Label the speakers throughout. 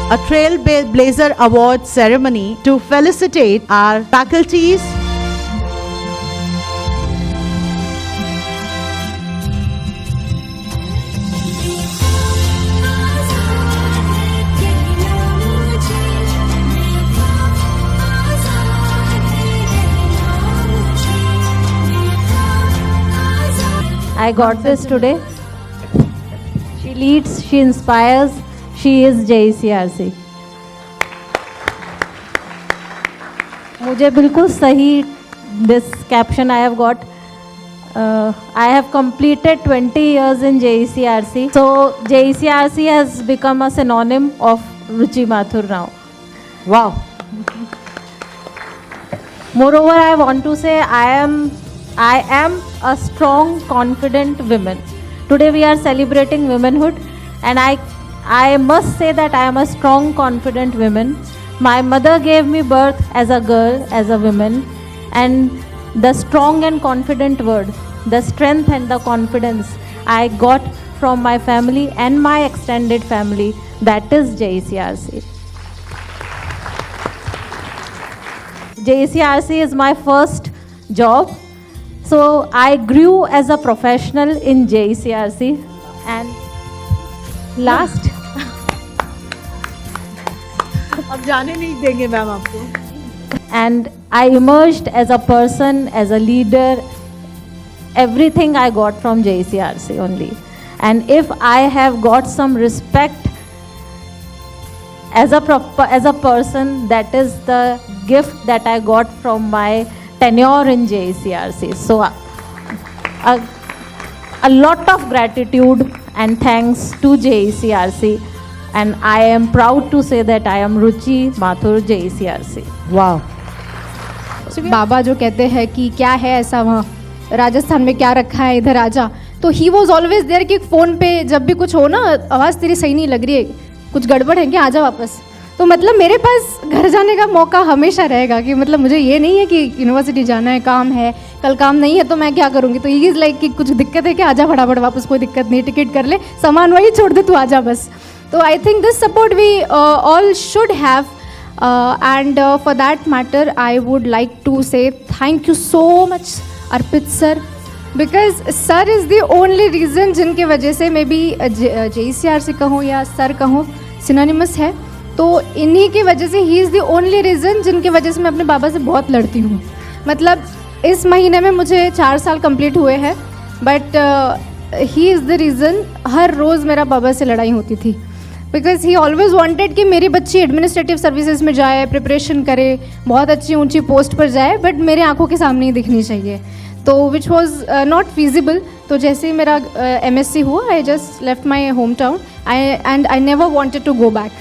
Speaker 1: a Trailblazer Award ceremony to felicitate our faculties,
Speaker 2: I got this today. She leads, she inspires, she is JECRC. मुझे बिल्कुल सही this caption I have got. I have completed 20 years in JECRC. So JECRC has become a synonym of Ruchi Mathur now.
Speaker 1: wow.
Speaker 2: Moreover, I want to say I am a strong, confident woman. Today we are celebrating womanhood, and I must say that I am a strong, confident woman. My mother gave me birth as a girl, as a woman, and the strong and confident word, the strength and the confidence I got from my family and my extended family, that is JECRC. JECRC is my first job. So I grew as a professional in JECRC, and last
Speaker 1: अब जाने नहीं देंगे ma'am आपको.
Speaker 2: and I emerged as a person, as a leader. Everything I got from JECRC only. And if I have got some respect as a person, that is the gift that I got from my tenure in JECRC. So a lot of gratitude and thanks to JECRC, and I am proud to say that I am Ruchi Mathur, JECRC.
Speaker 1: wow.
Speaker 3: बाबा जो कहते हैं कि क्या है ऐसा वहाँ राजस्थान में, क्या रखा है इधर आजा, तो ही वॉज ऑलवेज देयर कि फ़ोन पे जब भी कुछ हो ना, आवाज़ तेरी सही नहीं लग रही है, कुछ गड़बड़ है क्या, आजा वापस. तो मतलब मेरे पास घर जाने का मौका हमेशा रहेगा कि मतलब मुझे ये नहीं है कि यूनिवर्सिटी जाना है, काम है, कल काम नहीं है तो मैं क्या करूँगी. तो ये इज़ लाइक कि कुछ दिक्कत है कि आजा फटाफट वापस, कोई दिक्कत नहीं, टिकट कर ले, सामान वही छोड़ दे, तू आजा बस. तो I think this support we all should have, and for that matter I would like to say thank you so much Arpit sir, because sir is the only reason जिनके वजह से मे बी JECRC कहूँ या sir कहूँ synonymous है. तो इन्हीं की वजह से ही इज़ द ओनली रीज़न जिनकी वजह से मैं अपने बाबा से बहुत लड़ती हूँ. मतलब इस महीने में मुझे 4 साल कंप्लीट हुए हैं, but he is the reason हर रोज़ मेरा बाबा से लड़ाई होती थी. बिकॉज ही ऑलवेज वांटेड कि मेरी बच्ची एडमिनिस्ट्रेटिव सर्विसेज में जाए, प्रिपरेशन करे, बहुत अच्छी ऊंची पोस्ट पर जाए, बट मेरे आंखों के सामने ही दिखनी चाहिए. तो विच वॉज नॉट फिजिबल. तो जैसे ही मेरा MSc हुआ, I just left my home town and I never wanted to go back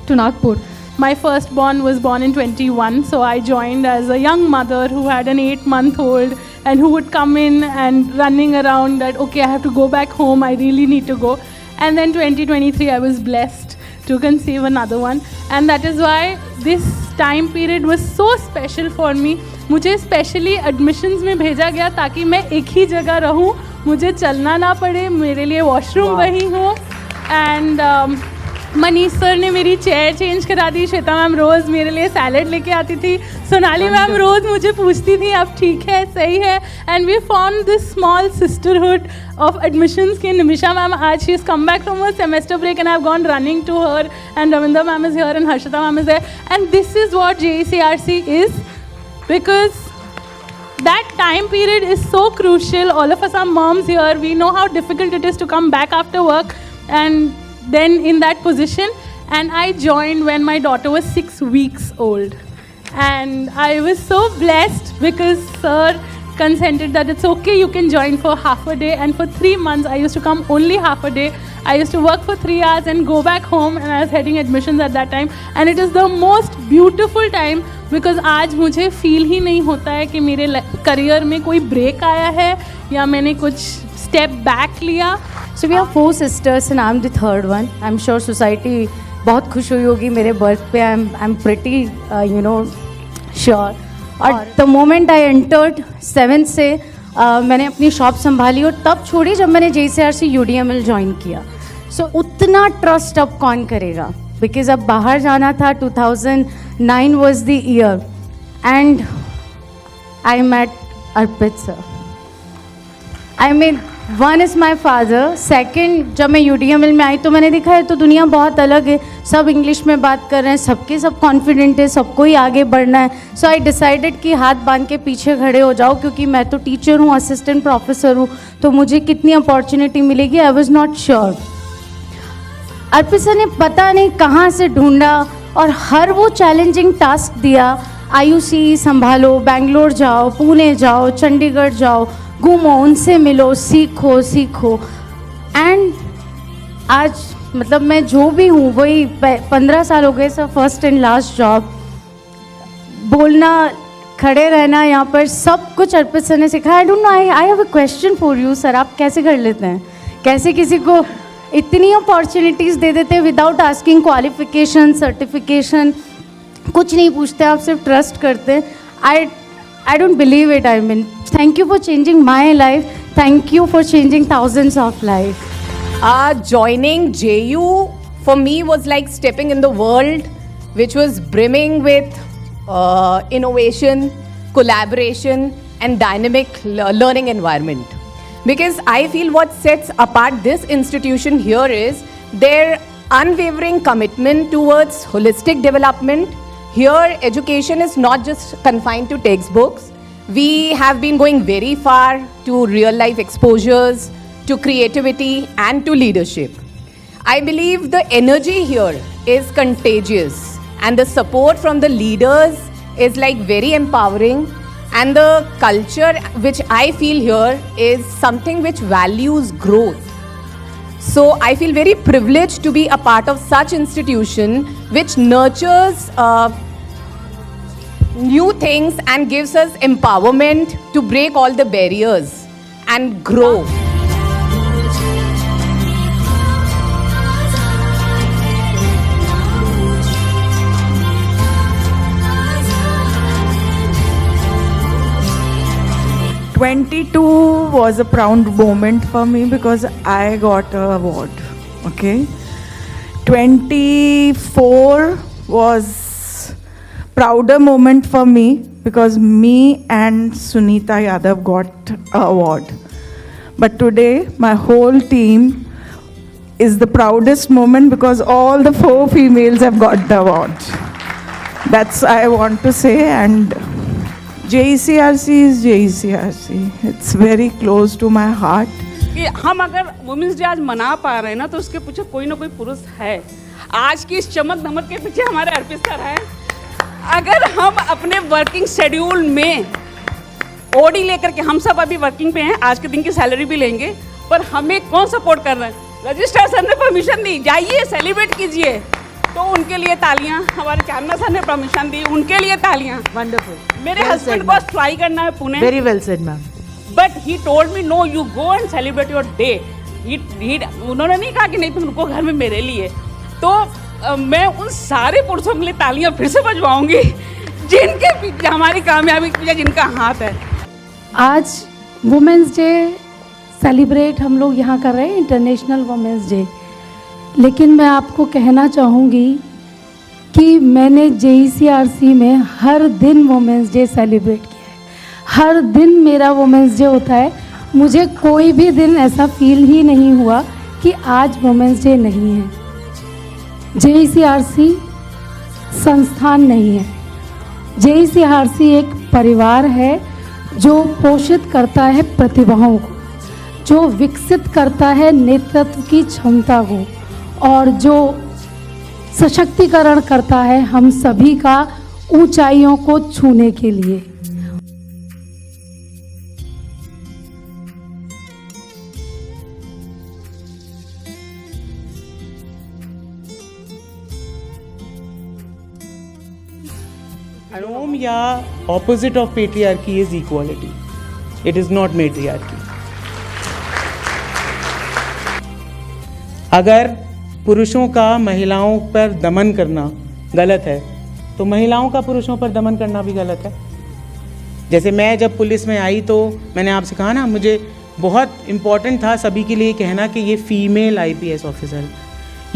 Speaker 3: to Nagpur.
Speaker 4: My firstborn was born in 21, so I joined as a young mother who had an 8-month-old and who would come in and running around that, okay, I have to go back home, I really need to go. And then 2023, I was blessed to conceive another one. And that is why this time period was so special for me. मुझे specially admissions में भेजा गया ताकि मैं एक ही जगह रहूं, मुझे चलना ना पड़े, मेरे लिए वॉशरूम वही हो. एंड मनीष सर ने मेरी चेयर चेंज करा दी. श्वेता मैम रोज़ मेरे लिए सैलड लेके आती थी. सोनाली मैम रोज़ मुझे पूछती थी अब ठीक है, सही है. And we form this small sisterhood of admissions की निमिषा मैम आज she is come back from a semester break and I have gone running to her, and Ravinder ma'am is here and Harshita ma'am is there. And this is what JECRC is, because that time period is so crucial. All of us are moms here. We know how difficult it is to come back after work and then in that position. And I joined when my daughter was 6 weeks old. And I was so blessed because sir consented that it's okay, you can join for half a day. And for 3 months, I used to come only half a day. I used to work for 3 hours and go back home, and I was heading admissions at that time. And it is the most beautiful time because आज मुझे feel ही नहीं होता है कि मेरे career में कोई break आया है या मैंने कुछ step back लिया.
Speaker 5: So we are 4 sisters and I'm the third one. I'm sure society बहुत खुश हुई होगी मेरे birth पे. I'm pretty sure. और the moment I entered 7th से मैंने अपनी शॉप संभाली और तब छोड़ी जब मैंने JECRC UDML ज्वाइन किया. सो उतना ट्रस्ट अब कौन करेगा बिकॉज अब बाहर जाना था. 2009 was the year and I met Arpit sir. I mean, one is my father. Second, जब मैं UDML में आई तो मैंने देखा है तो दुनिया बहुत अलग है. सब इंग्लिश में बात कर रहे हैं, सबके सब कॉन्फिडेंट है, सबको ही आगे बढ़ना है. सो आई डिसाइडेड कि हाथ बांध के पीछे खड़े हो जाओ, क्योंकि मैं तो टीचर हूँ, असिस्टेंट प्रोफेसर हूँ, तो मुझे कितनी अपॉर्चुनिटी मिलेगी. I was not sure. Arpit sir ने पता नहीं कहाँ से ढूंढा और हर वो चैलेंजिंग टास्क दिया. IUC संभालो, बैंगलोर जाओ, पुणे जाओ, चंडीगढ़ जाओ, घूमो, उनसे मिलो, सीखो. एंड आज मतलब मैं जो भी हूँ वही 15 साल हो गए sir. First and last job, बोलना, खड़े रहना यहाँ पर, सब कुछ अर्पित सर ने सिखाया. I don't know, I have a question for you sir. आप कैसे कर लेते हैं? कैसे किसी को इतनी अपॉर्चुनिटीज़ दे देते हैं विदाउट आस्किंग क्वालिफिकेशन, सर्टिफिकेशन, कुछ नहीं पूछते, आप सिर्फ ट्रस्ट करते हैं. I don't believe it. I mean, thank you for changing my life. Thank you for changing thousands of lives.
Speaker 6: Joining JU for me was like stepping in the world which was brimming with innovation, collaboration and dynamic learning environment. Because I feel what sets apart this institution here is their unwavering commitment towards holistic development. Here, education is not just confined to textbooks. We have been going very far to real-life exposures, to creativity, and to leadership. I believe the energy here is contagious, and the support from the leaders is like very empowering. And the culture which I feel here is something which values growth. So I feel very privileged to be a part of such institution which nurtures new things and gives us empowerment to break all the barriers and grow.
Speaker 7: '22 was a proud moment for me because I got an award. Okay, 24 was prouder moment for me because me and Sunita Yadav got an award. But today my whole team is the proudest moment because all the 4 females have got the award. That's I want to say. And JECRC is JECRC. It's very close to my heart.
Speaker 8: कि हम अगर women's day आज मना पा रहे हैं ना तो उसके पीछे कोई ना कोई पुरुष है. आज की इस चमक दमक के पीछे हमारे अर्पित सर हैं. अगर हम अपने वर्किंग शेड्यूल में ओडी लेकर के, हम सब अभी वर्किंग पे हैं, आज के दिन की सैलरी भी लेंगे, पर हमें कौन सपोर्ट कर रहे हैं? रजिस्ट्रार सर ने परमिशन दी, जाइए सेलिब्रेट कीजिए, तो उनके लिए तालियां. हमारे चांदना सर ने परमिशन दी, उनके लिए तालियां.
Speaker 1: Wonderful.
Speaker 8: मेरे हस्बैंड को फ्लाई करना है Pune.
Speaker 1: Very well said, ma'am.
Speaker 8: But he told me know, you go and celebrate your day. उन्होंने नहीं कहा कि नहीं तुम रुको घर में मेरे लिए. तो मैं उन सारे पुरुषों के लिए तालियां फिर से बजवाऊंगी जिनके पीछे हमारी कामयाबी के पीछे जिनका हाथ है.
Speaker 9: आज वुमेंस डे सेलिब्रेट हम लोग यहाँ कर रहे हैं, इंटरनेशनल वुमेंस डे. लेकिन मैं आपको कहना चाहूँगी कि मैंने JECRC में हर दिन वुमेंस डे सेलिब्रेट किया है. हर दिन मेरा वुमेंस डे होता है. मुझे कोई भी दिन ऐसा फील ही नहीं हुआ कि आज वुमेंस डे नहीं है. JECRC संस्थान नहीं है. JECRC एक परिवार है जो पोषित करता है प्रतिभाओं को, जो विकसित करता है नेतृत्व की क्षमता को, और जो सशक्तिकरण करता है हम सभी का ऊंचाइयों को छूने के लिए.
Speaker 10: Anom या opposite of patriarchy is equality. It is not matriarchy. अगर पुरुषों का महिलाओं पर दमन करना गलत है तो महिलाओं का पुरुषों पर दमन करना भी गलत है. जैसे मैं जब पुलिस में आई तो मैंने आपसे कहा ना, मुझे बहुत इम्पॉर्टेंट था सभी के लिए कहना कि ये फीमेल IPS ऑफिसर.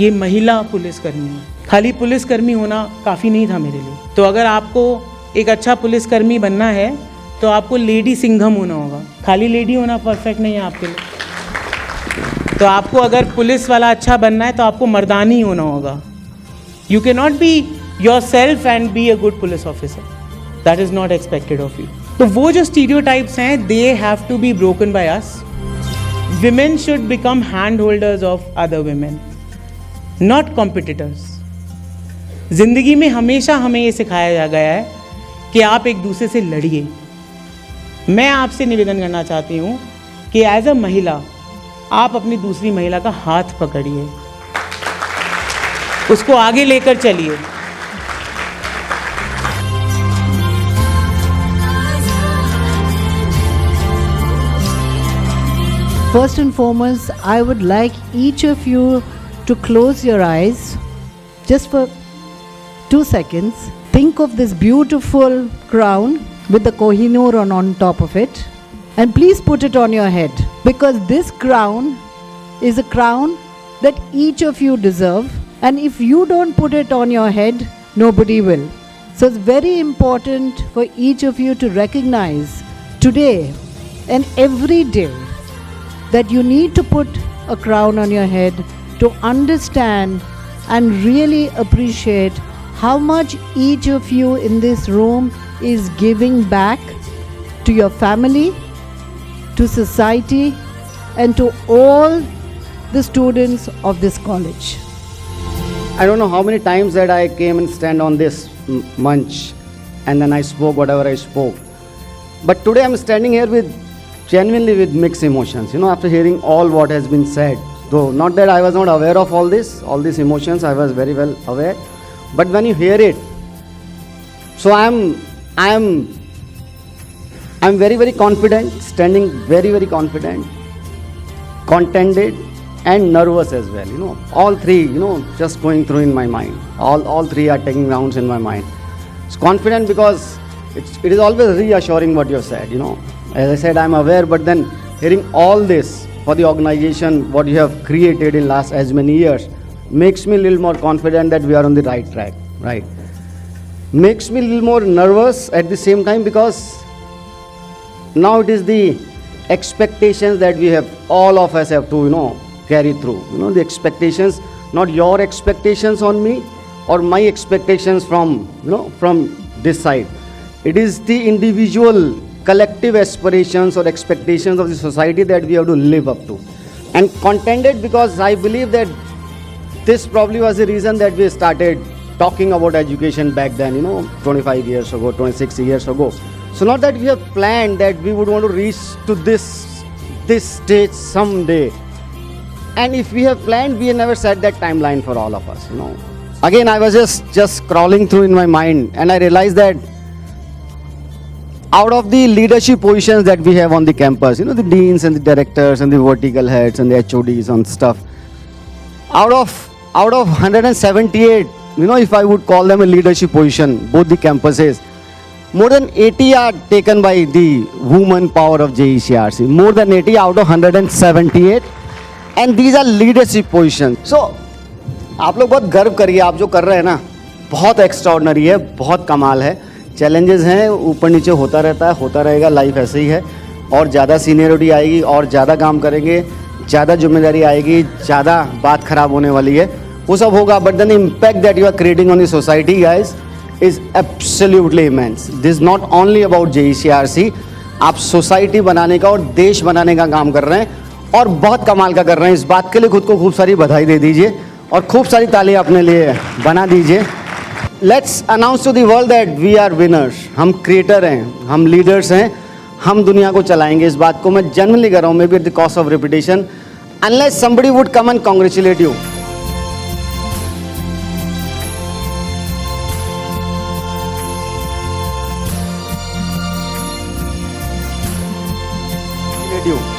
Speaker 10: ये महिला पुलिसकर्मी है। खाली पुलिसकर्मी होना काफ़ी नहीं था मेरे लिए। तो अगर आपको एक अच्छा पुलिसकर्मी बनना है तो आपको लेडी सिंघम होना होगा। खाली लेडी होना परफेक्ट नहीं है आपके लिए। तो आपको अगर पुलिस वाला अच्छा बनना है तो आपको मर्दानी होना होगा। You can not be your self and be a good police officer, that is not expected of you. तो वो जो स्टीरियोटाइप्स हैं, they have to be broken by us. Women should become hand holders of other women, not competitors. ज़िंदगी में हमेशा हमें ये सिखाया गया है कि आप एक दूसरे से लड़िए। मैं आपसे निवेदन करना चाहती हूँ कि एज अ महिला आप अपनी दूसरी महिला का हाथ पकड़िए, उसको आगे लेकर चलिए।
Speaker 1: First and foremost, I would like each of you to close your eyes just for 2 seconds. Think of this beautiful crown with the Kohinoor on top of it, and please put it on your head, because this crown is a crown that each of you deserve, and if you don't put it on your head, nobody will. So it's very important for each of you to recognize today and every day that you need to put a crown on your head to understand and really appreciate how much each of you in this room is giving back to your family, to society, and to all the students of this college.
Speaker 11: I don't know how many times that I came and stand on this munch and then I spoke whatever I spoke. But today I'm standing here with genuinely with mixed emotions, after hearing all what has been said. Though not that I was not aware of all these emotions, I was very well aware. But when you hear it, so I'm very, very confident, standing very, very confident, contented and nervous as well. All three, just going through in my mind. All three are taking rounds in my mind. It's confident because it is always reassuring what you have said, As I said, I'm aware, but then hearing all this for the organization, what you have created in last as many years, makes me a little more confident that we are on the right track, right? Makes me a little more nervous at the same time because now it is the expectations that we have, all of us have to, carry through. The expectations, not your expectations on me or my expectations from, from this side. It is the individual collective aspirations or expectations of the society that we have to live up to. And contented because I believe that this probably was the reason that we started talking about education back then, 25 years ago, 26 years ago. So not that we have planned that we would want to reach to this stage someday. And if we have planned, we have never set that timeline for all of us, Again, I was just scrolling through in my mind and I realized that out of the leadership positions that we have on the campus, the deans and the directors and the vertical heads and the HODs and stuff, out of 178, if I would call them a leadership position, both the campuses, more than 80 are taken by the woman power of JECRC. More than 80 out of 178, and these are leadership positions. So, आप लोग बहुत गर्व करिए, आप जो कर रहे हैं ना, बहुत एक्स्ट्राऑर्डिनरी है, बहुत कमाल है। चैलेंजेस हैं, ऊपर नीचे होता रहता है, होता रहेगा, लाइफ ऐसे ही है। और ज़्यादा सीनियरिटी आएगी और ज़्यादा काम करेंगे, ज़्यादा जिम्मेदारी आएगी, ज़्यादा बात ख़राब होने वाली है, वो सब होगा। But then impact that you are creating on the society guys is absolutely immense. This not only about JECRC, आप सोसाइटी बनाने का और देश बनाने का काम कर रहे हैं और बहुत कमाल का कर रहे हैं। इस बात के लिए खुद को खूब सारी बधाई दे दीजिए और खूब सारी तालियां अपने लिए बना दीजिए। Let's announce to the world that we are winners. हम क्रिएटर हैं, हम लीडर्स हैं, हम दुनिया को चलाएंगे। इस बात को मैं जनरली कर रहा हूँ, may be at the cost of reputation, unless somebody would come and congratulate you. you